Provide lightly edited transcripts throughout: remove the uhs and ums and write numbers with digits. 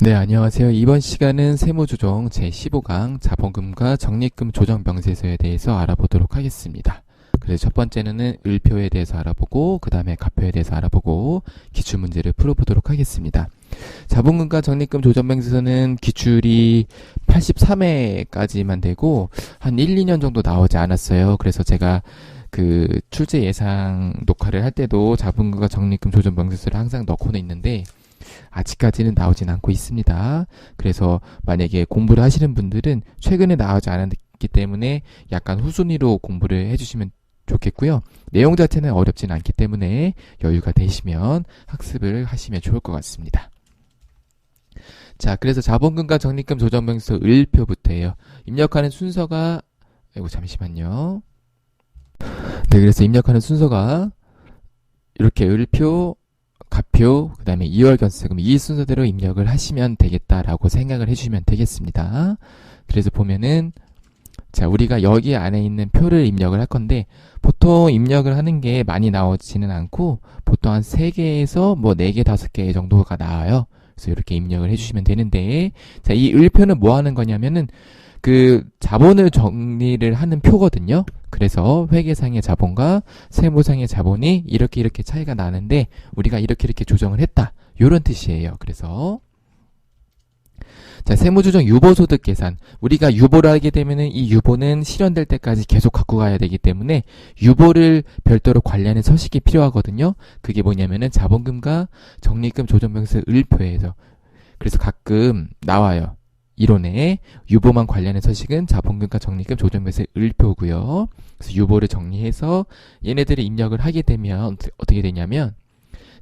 네, 안녕하세요. 이번 시간은 세무조정 제15강 자본금과 적립금 조정 명세서에 대해서 알아보도록 하겠습니다. 그래서 첫 번째는 을표에 대해서 알아보고 그 다음에 가표에 대해서 알아보고 기출문제를 풀어보도록 하겠습니다. 자본금과 적립금 조정 명세서는 기출이 83회까지만 되고 한 1, 2년 정도 나오지 않았어요. 그래서 제가 그 출제 예상 녹화를 할 때도 자본금과 적립금 조정 명세서를 항상 넣고는 있는데 아직까지는 나오진 않고 있습니다. 그래서 만약에 공부를 하시는 분들은 최근에 나오지 않았기 때문에 약간 후순위로 공부를 해주시면 좋겠고요. 내용 자체는 어렵진 않기 때문에 여유가 되시면 학습을 하시면 좋을 것 같습니다. 자, 그래서 자본금과 적립금 조정 명세서 을표부터예요. 입력하는 순서가 잠시만요. 네, 그래서 입력하는 순서가 이렇게 을표, 가표, 그 다음에 2월 견세금 이 순서대로 입력을 하시면 되겠다라고 생각을 해주시면 되겠습니다. 그래서 보면은 자, 우리가 여기 안에 있는 표를 입력을 할 건데 보통 입력을 하는 게 많이 나오지는 않고 보통 한 3개에서 뭐 4개, 5개 정도가 나와요. 그래서 이렇게 입력을 해주시면 되는데 자, 이 을표는 뭐 하는 거냐면은 그 자본을 정리를 하는 표거든요. 그래서 회계상의 자본과 세무상의 자본이 이렇게 차이가 나는데 우리가 이렇게 조정을 했다. 요런 뜻이에요. 그래서 자, 세무조정 유보소득 계산. 우리가 유보를 하게 되면은 이 유보는 실현될 때까지 계속 갖고 가야 되기 때문에 유보를 별도로 관리하는 서식이 필요하거든요. 그게 뭐냐면은 자본금과 적립금 조정 명세서 을표에서 그래서 가끔 나와요. 이론에 유보만 관련한 서식은 자본금과 적립금 조정 명세서 을표고요. 그래서 유보를 정리해서 얘네들을 입력을 하게 되면 어떻게 되냐면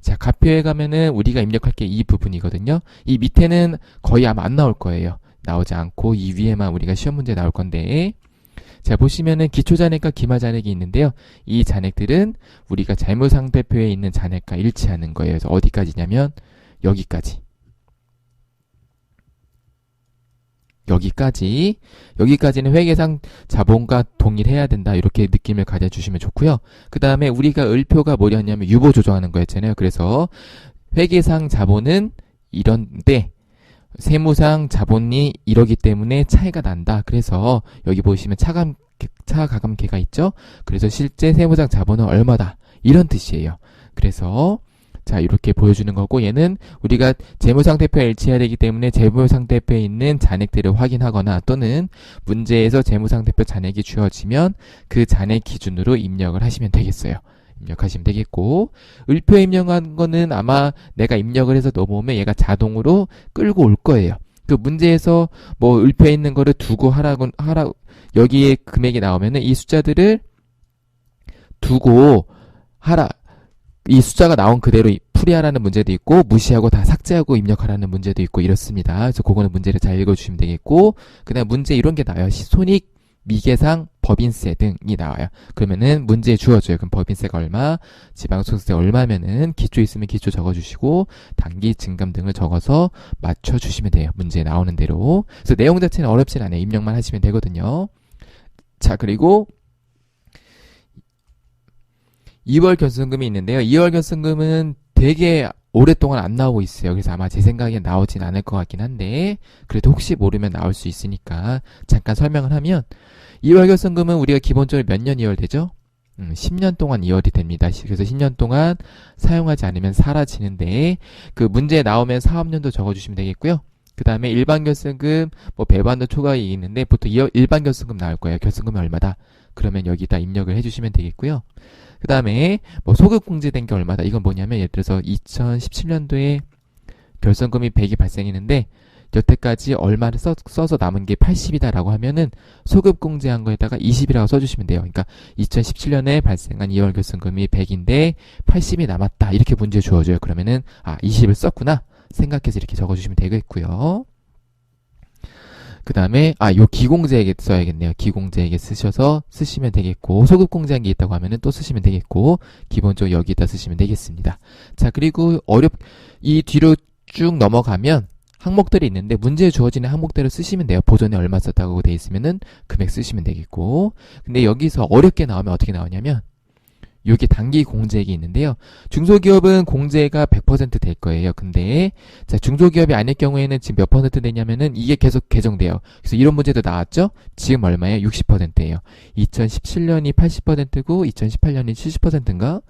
자, 가표에 가면은 우리가 입력할 게 이 부분이거든요. 이 밑에는 거의 아마 안 나올 거예요. 나오지 않고 이 위에만 우리가 시험 문제 나올 건데 자, 보시면은 기초잔액과 기말잔액이 있는데요. 이 잔액들은 우리가 재무상태표에 있는 잔액과 일치하는 거예요. 그래서 어디까지냐면 여기까지는 회계상 자본과 동일해야 된다. 이렇게 느낌을 가져주시면 좋고요. 그 다음에 우리가 을표가 뭐였냐면 유보 조정하는 거였잖아요. 그래서 회계상 자본은 이런데 세무상 자본이 이러기 때문에 차이가 난다. 그래서 여기 보시면 차가감계가 있죠. 그래서 실제 세무상 자본은 얼마다. 이런 뜻이에요. 그래서 자, 이렇게 보여주는 거고 얘는 우리가 재무상태표에 일치해야 되기 때문에 재무상태표에 있는 잔액들을 확인하거나 또는 문제에서 재무상태표 잔액이 주어지면 그 잔액 기준으로 입력을 하시면 되겠어요. 입력하시면 되겠고 을표에 입력한 거는 아마 내가 입력을 해서 넘어오면 얘가 자동으로 끌고 올 거예요. 그 문제에서 뭐 을표에 있는 거를 두고 하라고 여기에 금액이 나오면은 이 숫자들을 두고 하라. 이 숫자가 나온 그대로 풀이하라는 문제도 있고 무시하고 다 삭제하고 입력하라는 문제도 있고 이렇습니다. 그래서 그거는 문제를 잘 읽어주시면 되겠고 그 다음 문제 이런 게 나와요. 손익, 미계상, 법인세 등이 나와요. 그러면은 문제에 주어져요. 그럼 법인세가 얼마, 지방소득세 얼마면은 기초 있으면 기초 적어주시고 단기 증감 등을 적어서 맞춰주시면 돼요. 문제에 나오는 대로. 그래서 내용 자체는 어렵진 않아요. 입력만 하시면 되거든요. 자, 그리고 2월 견성금이 있는데요. 2월 견성금은 되게 오랫동안 안 나오고 있어요. 그래서 아마 제 생각엔 나오진 않을 것 같긴 한데 그래도 혹시 모르면 나올 수 있으니까 잠깐 설명을 하면 2월 견성금은 우리가 기본적으로 몇 년 2월 되죠? 10년 동안 2월이 됩니다. 그래서 10년 동안 사용하지 않으면 사라지는데 그 문제에 나오면 사업년도 적어주시면 되겠고요. 그 다음에 일반 결승금, 뭐 배반도 초과이익이 있는데 보통 일반 결승금 나올 거예요. 결승금이 얼마다? 그러면 여기다 입력을 해주시면 되겠고요. 그 다음에 뭐 소급 공제된 게 얼마다? 이건 뭐냐면 예를 들어서 2017년도에 결승금이 100이 발생했는데 여태까지 얼마를 써서 남은 게 80이다 라고 하면은 소급 공제한 거에다가 20이라고 써주시면 돼요. 그러니까 2017년에 발생한 2월 결승금이 100인데 80이 남았다. 이렇게 문제 주어져요. 그러면은 20을 썼구나 생각해서 이렇게 적어주시면 되겠고요. 그 다음에 요 기공제액에 써야겠네요. 기공제액에 쓰시면 되겠고 소급 공제한 게 있다고 하면은 또 쓰시면 되겠고 기본적으로 여기다 쓰시면 되겠습니다. 자, 그리고 이 뒤로 쭉 넘어가면 항목들이 있는데 문제에 주어지는 항목대로 쓰시면 돼요. 보전에 얼마 썼다고 돼 있으면은 금액 쓰시면 되겠고 근데 여기서 어렵게 나오면 어떻게 나오냐면 요게 단기 공제액이 있는데요. 중소기업은 공제가 100% 될 거예요. 근데 자, 중소기업이 아닐 경우에는 지금 몇 퍼센트 되냐면은 이게 계속 개정돼요. 그래서 이런 문제도 나왔죠? 지금 얼마예요? 60%예요. 2017년이 80%고 2018년이 70%인가?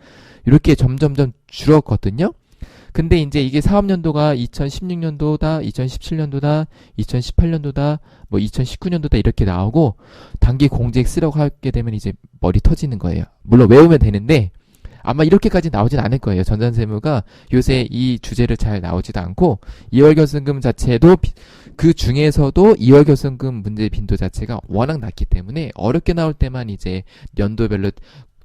이렇게 점점점 줄었거든요. 근데 이제 이게 사업연도가 2016년도다, 2017년도다, 2018년도다, 뭐 2019년도다 이렇게 나오고 단기 공제액 쓰라고 하게 되면 이제 머리 터지는 거예요. 물론 외우면 되는데 아마 이렇게까지 나오진 않을 거예요. 전산세무가 요새 이 주제를 잘 나오지도 않고 2월 결손금 자체도 그 중에서도 2월 결손금 문제 빈도 자체가 워낙 낮기 때문에 어렵게 나올 때만 이제 연도별로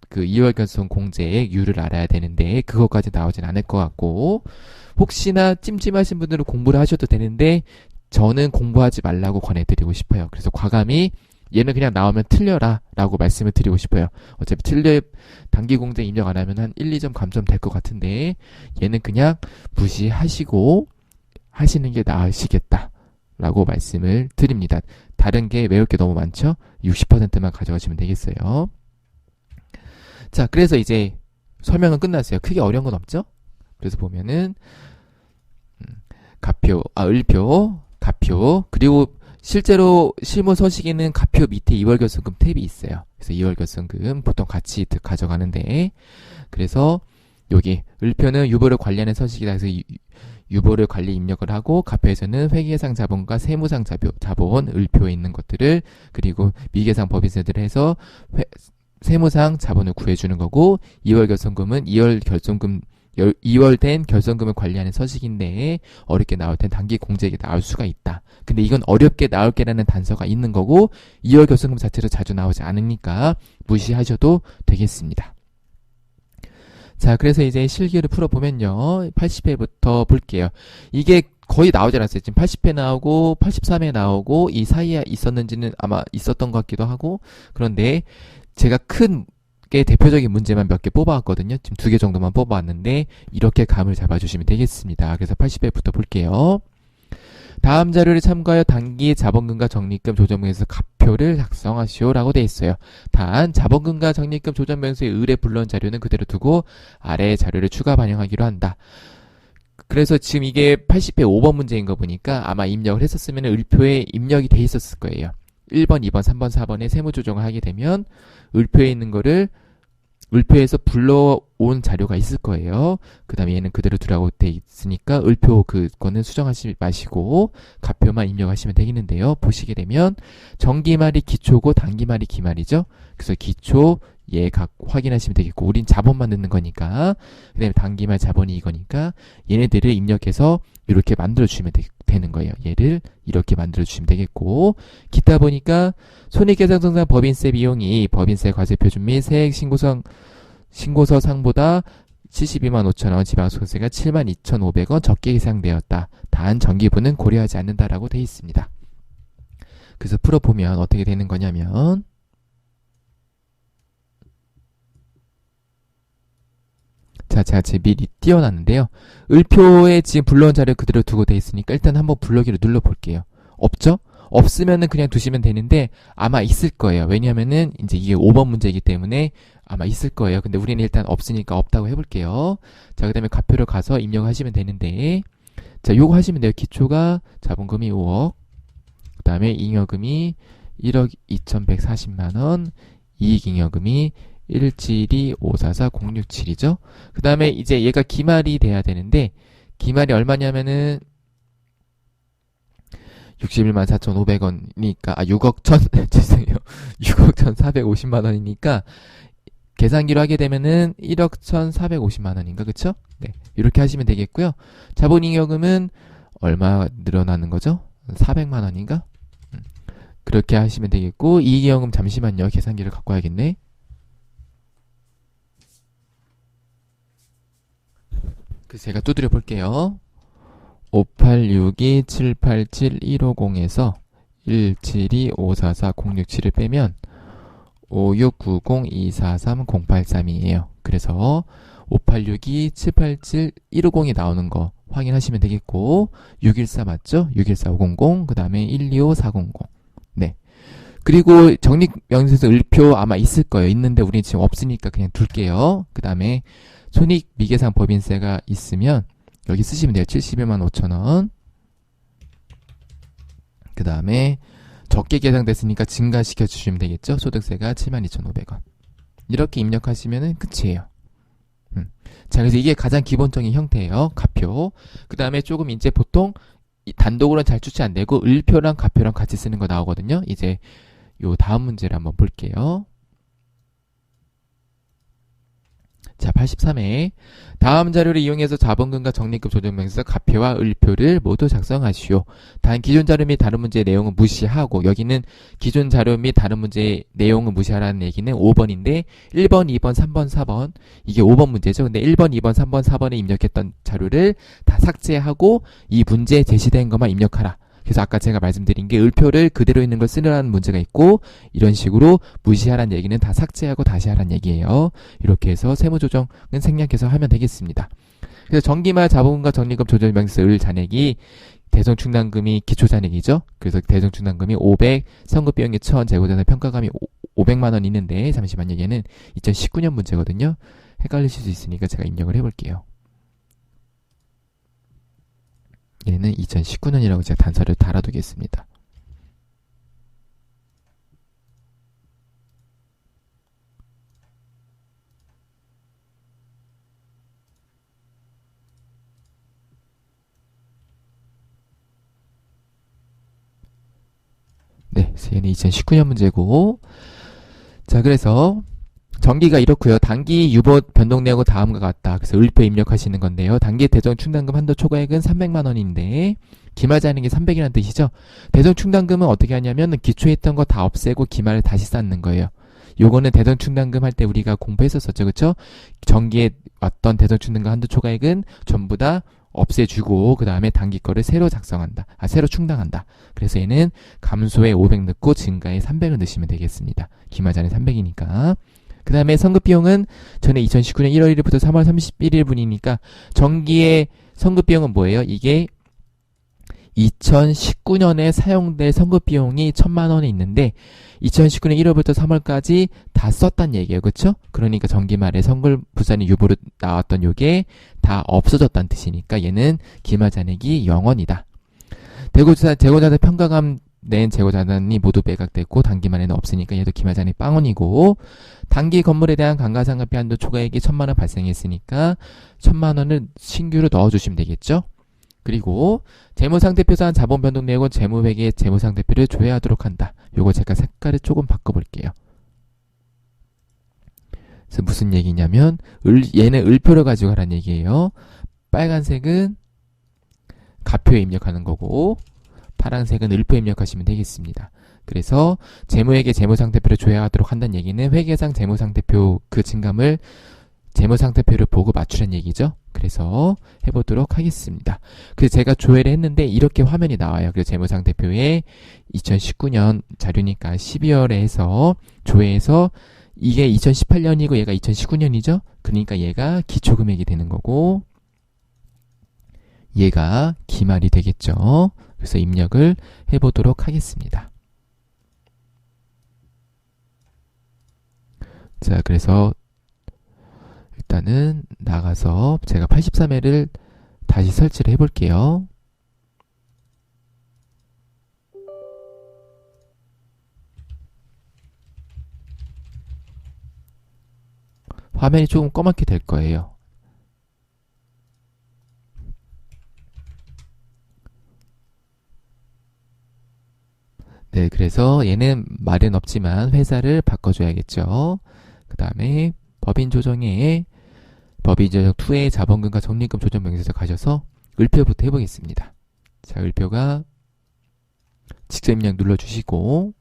그 2월 결손 공제액,율을 알아야 되는데 그것까지 나오진 않을 것 같고 혹시나 찜찜하신 분들은 공부를 하셔도 되는데 저는 공부하지 말라고 권해드리고 싶어요. 그래서 과감히 얘는 그냥 나오면 틀려라 라고 말씀을 드리고 싶어요. 어차피 단기 공제 입력 안 하면 한 1, 2점 감점 될 것 같은데 얘는 그냥 무시하시고 하시는 게 나으시겠다 라고 말씀을 드립니다. 다른 게 외울 게 너무 많죠? 60%만 가져가시면 되겠어요. 자, 그래서 이제 설명은 끝났어요. 크게 어려운 건 없죠? 그래서 보면은 을표, 가표, 그리고 실제로 실무 서식에는 가표 밑에 2월 결손금 탭이 있어요. 그래서 2월 결손금 보통 같이 가져가는데 그래서 여기 을표는 유보를 관리하는 서식이다. 그래서 유보를 관리 입력을 하고 가표에서는 회계상 자본과 세무상 자본, 을표에 있는 것들을 그리고 미계상 법인세들을 해서 세무상 자본을 구해주는 거고 2월 결손금은 2월 된 결손금을 관리하는 서식인데 어렵게 나올 땐 단기 공제액이 나올 수가 있다. 근데 이건 어렵게 나올 게라는 단서가 있는 거고 2월 결손금 자체로 자주 나오지 않으니까 무시하셔도 되겠습니다. 자, 그래서 이제 실기를 풀어보면요. 80회부터 볼게요. 이게 거의 나오지 않았어요. 지금 80회 나오고 83회 나오고 이 사이에 있었는지는 아마 있었던 것 같기도 하고 그런데 제가 큰 게 대표적인 문제만 몇 개 뽑아왔거든요. 지금 2개 정도만 뽑아왔는데 이렇게 감을 잡아주시면 되겠습니다. 그래서 80회부터 볼게요. 다음 자료를 참고하여 단기 자본금과 적립금 조정명에서 가표를 작성하시오라고 되어 있어요. 단 자본금과 적립금 조정명서의 의뢰 불러온 자료는 그대로 두고 아래의 자료를 추가 반영하기로 한다. 그래서 지금 이게 80회 5번 문제인 거 보니까 아마 입력을 했었으면 을표에 입력이 돼 있었을 거예요. 1번, 2번, 3번, 4번에 세무 조정을 하게 되면 을표에 있는 거를 을표에서 불러온 자료가 있을 거예요. 그 다음에 얘는 그대로 두라고 돼 있으니까 을표 그거는 수정하지 마시고 가표만 입력하시면 되겠는데요. 보시게 되면 정기말이 기초고 단기말이 기말이죠. 그래서 기초 얘 각 확인하시면 되겠고 우린 자본만 넣는 거니까 그 다음에 단기말 자본이 이거니까 얘네들을 입력해서 이렇게 만들어주시면 되는 거예요. 얘를 이렇게 만들어주시면 되겠고 기타 보니까 손익계산서상 법인세 비용이 법인세 과세표준 및 세액 신고서 상보다 72만 5천원, 지방소득세가 7만 2,500원 적게 계상되었다. 단 정기부는 고려하지 않는다라고 되어 있습니다. 그래서 풀어보면 어떻게 되는 거냐면 자, 제가 미리 띄워놨는데요. 을표에 지금 불러온 자료 그대로 두고 돼 있으니까 일단 한번 불러기를 눌러볼게요. 없죠? 없으면은 그냥 두시면 되는데 아마 있을 거예요. 왜냐면은 이제 이게 5번 문제이기 때문에 아마 있을 거예요. 근데 우리는 일단 없으니까 없다고 해볼게요. 자, 그 다음에 가표를 가서 입력하시면 되는데 자, 요거 하시면 돼요. 기초가 자본금이 5억, 그 다음에 잉여금이 1억 2,140만원, 이익잉여금이 172544067이죠. 그 다음에 이제 얘가 기말이 돼야 되는데 기말이 얼마냐면은 61만 4,500원이니까 6억 1,000 죄송해요. 6억 1,450만원이니까 계산기로 하게 되면은 1억 1,450만원인가 그쵸? 네, 이렇게 하시면 되겠고요. 자본잉여금은 얼마 늘어나는 거죠? 400만원인가? 그렇게 하시면 되겠고 이익잉여금 잠시만요. 계산기를 갖고 와야겠네. 그래서 제가 두드려 볼게요. 5862-787-150에서 172-544-067을 빼면 5690-243-083이에요. 그래서 5862-787-150이 나오는 거 확인하시면 되겠고 614 맞죠? 614-500, 그 다음에 125-400. 네. 그리고 적립명세서 을표 아마 있을 거예요. 있는데 우리는 지금 없으니까 그냥 둘게요. 그 다음에 손익 미계상 법인세가 있으면 여기 쓰시면 돼요. 71만 5천원. 그 다음에 적게 계상됐으니까 증가시켜 주시면 되겠죠. 소득세가 72,500원. 이렇게 입력하시면 끝이에요. 자, 그래서 이게 가장 기본적인 형태예요. 가표. 그 다음에 조금 이제 보통 단독으로는 잘 출시 안 되고 을표랑 가표랑 같이 쓰는 거 나오거든요. 이제 요 다음 문제를 한번 볼게요. 자, 83회. 다음 자료를 이용해서 자본금과 적립금 조정명세서 가표와 을표를 모두 작성하시오. 단 기존 자료 및 다른 문제의 내용은 무시하고, 여기는 기존 자료 및 다른 문제의 내용은 무시하라는 얘기는 5번인데 1번, 2번, 3번, 4번 이게 5번 문제죠. 근데 1번, 2번, 3번, 4번에 입력했던 자료를 다 삭제하고 이 문제에 제시된 것만 입력하라. 그래서 아까 제가 말씀드린 게 을표를 그대로 있는 걸 쓰느라는 문제가 있고, 이런 식으로 무시하라는 얘기는 다 삭제하고 다시 하라는 얘기예요. 이렇게 해서 세무조정은 생략해서 하면 되겠습니다. 그래서 정기말 자본금과 적립금 조정명세서 을 잔액이 대성충당금이 기초잔액이죠. 그래서 대성충당금이 500, 선급비용이 1000, 재고자산 평가감이 500만원 있는데, 잠시만, 얘기는 2019년 문제거든요. 헷갈리실 수 있으니까 제가 입력을 해볼게요. 얘는 2019년이라고 제가 단서를 달아두겠습니다. 네, 얘는 2019년 문제고, 자, 그래서 정기가 이렇고요. 단기 유보 변동 내역은 다음과 같다. 그래서 을표에 입력하시는 건데요. 단기 대정 충당금 한도 초과액은 300만 원인데 기말 잔액이 300이라는 뜻이죠. 대정 충당금은 어떻게 하냐면 기초에 있던 거 다 없애고 기말을 다시 쌓는 거예요. 요거는 대정 충당금 할 때 우리가 공부했었었죠. 그렇죠? 정기에 왔던 대정 충당금 한도 초과액은 전부 다 없애주고 그 다음에 단기 거를 새로 작성한다. 새로 충당한다. 그래서 얘는 감소에 500 넣고 증가에 300을 넣으시면 되겠습니다. 기말 잔액 300이니까. 그 다음에 선급비용은 전에 2019년 1월 1일부터 3월 31일분이니까 정기의 선급비용은 뭐예요? 이게 2019년에 사용될 선급비용이 1000만원이 있는데 2019년 1월부터 3월까지 다 썼단 얘기예요. 그쵸? 그러니까 정기말에 선급부산이 유보로 나왔던 요게 다 없어졌다는 뜻이니까 얘는 기말 잔액이 0원이다. 재고자산 평가감 낸 재고자산이 모두 매각됐고 단기말에는 없으니까 얘도 기말잔액 0원이고, 단기 건물에 대한 감가상각비 한도 초과액이 1000만원 발생했으니까 1000만원을 신규로 넣어주시면 되겠죠. 그리고 재무상태표상 자본 변동 내역은 재무회계 재무상태표를 조회하도록 한다. 요거 제가 색깔을 조금 바꿔볼게요. 그래서 무슨 얘기냐면 얘는 을표를 가지고 하라는 얘기예요. 빨간색은 가표에 입력하는 거고 파란색은 을표에 입력하시면 되겠습니다. 그래서 재무회계 재무상태표를 조회하도록 한다는 얘기는 회계상 재무상태표 그 증감을 재무상태표를 보고 맞추라는 얘기죠. 그래서 해보도록 하겠습니다. 그래서 제가 조회를 했는데 이렇게 화면이 나와요. 그래서 재무상태표에 2019년 자료니까 12월에 해서 조회해서 이게 2018년이고 얘가 2019년이죠. 그러니까 얘가 기초금액이 되는 거고 얘가 기말이 되겠죠. 그래서 입력을 해보도록 하겠습니다. 자, 그래서 일단은 나가서 제가 83회를 다시 설치를 해볼게요. 화면이 조금 검맣게 될 거예요. 네, 그래서 얘는 말은 없지만 회사를 바꿔줘야겠죠. 그 다음에 법인조정에 법인조정 2에 자본금과 적립금 조정명세서 가셔서 을표부터 해보겠습니다. 자, 을표가 직접 입력 눌러주시고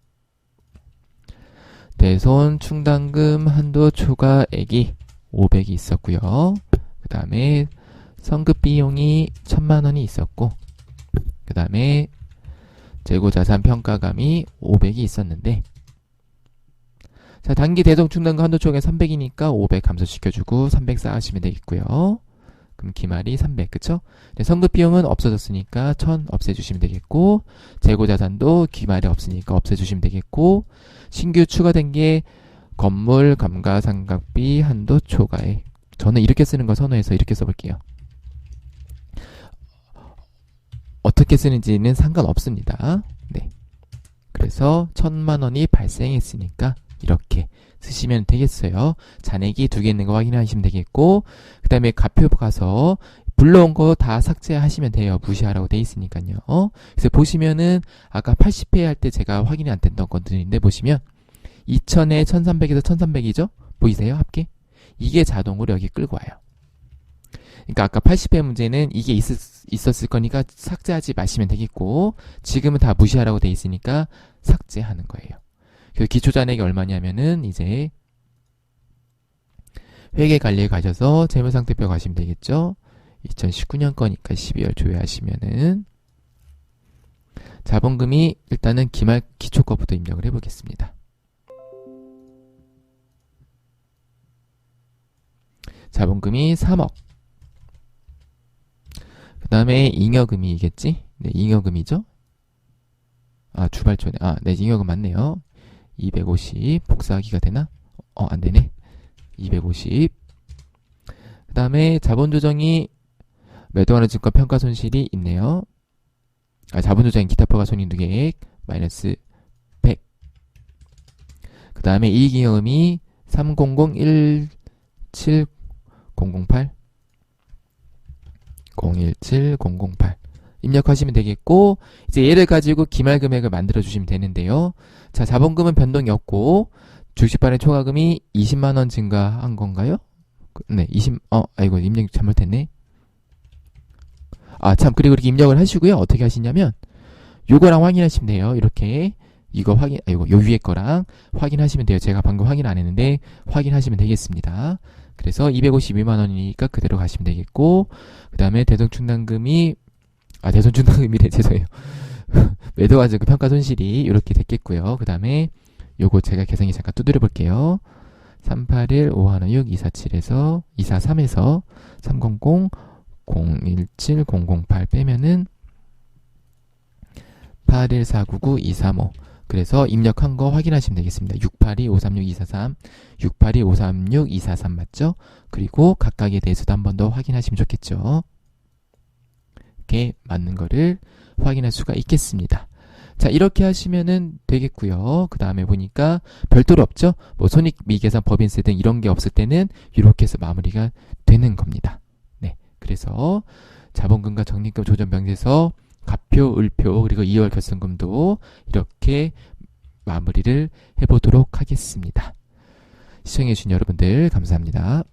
대손 충당금 한도 초과액이 500이 있었고요. 그 다음에 선급비용이 1000만원이 있었고 그 다음에 재고자산 평가감이 500이 있었는데 자, 단기 대성충당금 한도 초과액 300이니까 500 감소시켜주고 300 쌓으시면 되겠고요. 그럼 기말이 300, 그쵸? 네, 선급 비용은 없어졌으니까 1000 없애주시면 되겠고, 재고자산도 기말이 없으니까 없애주시면 되겠고, 신규 추가된 게 건물 감가상각비 한도 초과액. 저는 이렇게 쓰는 거 선호해서 이렇게 써볼게요. 어떻게 쓰는지는 상관없습니다. 네. 그래서 1000만원이 발생했으니까 이렇게 쓰시면 되겠어요. 잔액이 2개 있는 거 확인하시면 되겠고, 그 다음에 가표 가서 불러온 거 다 삭제하시면 돼요. 무시하라고 돼 있으니까요. 그래서 보시면은 아까 80회 할 때 제가 확인이 안 됐던 것들인데 보시면 2000에 1300에서 1300이죠? 보이세요? 합계? 이게 자동으로 여기 끌고 와요. 그러니까 아까 80회 문제는 이게 있었을 거니까 삭제하지 마시면 되겠고, 지금은 다 무시하라고 돼 있으니까 삭제하는 거예요. 그 기초잔액이 얼마냐면은 이제 회계관리에 가셔서 재무상태표 가시면 되겠죠. 2019년 거니까 12월 초에 하시면은 자본금이 일단은 기말 기초 거부터 입력을 해보겠습니다. 자본금이 3억. 그 다음에 잉여금이겠지? 네, 잉여금이죠? 아, 주발초네. 아, 네, 잉여금 맞네요. 250 복사하기가 되나? 안 되네. 250. 그 다음에 자본조정이 매도하는 증권 평가 손실이 있네요. 아, 자본조정인 기타 포괄 손익계획 마이너스 100. 그 다음에 이익잉여금이 300170008 017008 입력하시면 되겠고, 이제 얘를 가지고 기말 금액을 만들어 주시면 되는데요. 자, 자본금은 변동이 없고 주식발행 초과금이 20만원 증가한 건가요? 네, 아이고 입력 잘못했네. 아, 참, 그리고 이렇게 입력을 하시고요. 어떻게 하시냐면 요거랑 확인하시면 돼요. 이렇게 이거 요 위에 거랑 확인하시면 돼요. 제가 방금 확인 안 했는데 확인하시면 되겠습니다. 그래서 252만원이니까 그대로 가시면 되겠고, 그 다음에 대손충당금이래, 죄송해요. 매도가지고 그 평가 손실이 이렇게 됐겠고요. 그 다음에 요거 제가 계산기 잠깐 두드려 볼게요. 381 5156 247에서 243에서 300 017 008 빼면은 814992 235. 그래서 입력한 거 확인하시면 되겠습니다. 682 536 243, 682 536 243 맞죠? 그리고 각각에 대해서도 한 번 더 확인하시면 좋겠죠. 이렇게 맞는 거를 확인할 수가 있겠습니다. 자, 이렇게 하시면은 되겠고요. 그 다음에 보니까 별도로 없죠? 뭐 손익미계산 법인세 등 이런 게 없을 때는 이렇게 해서 마무리가 되는 겁니다. 네, 그래서 자본금과 적립금 조정명세서 가표, 을표, 그리고 2월 결산금도 이렇게 마무리를 해보도록 하겠습니다. 시청해주신 여러분들 감사합니다.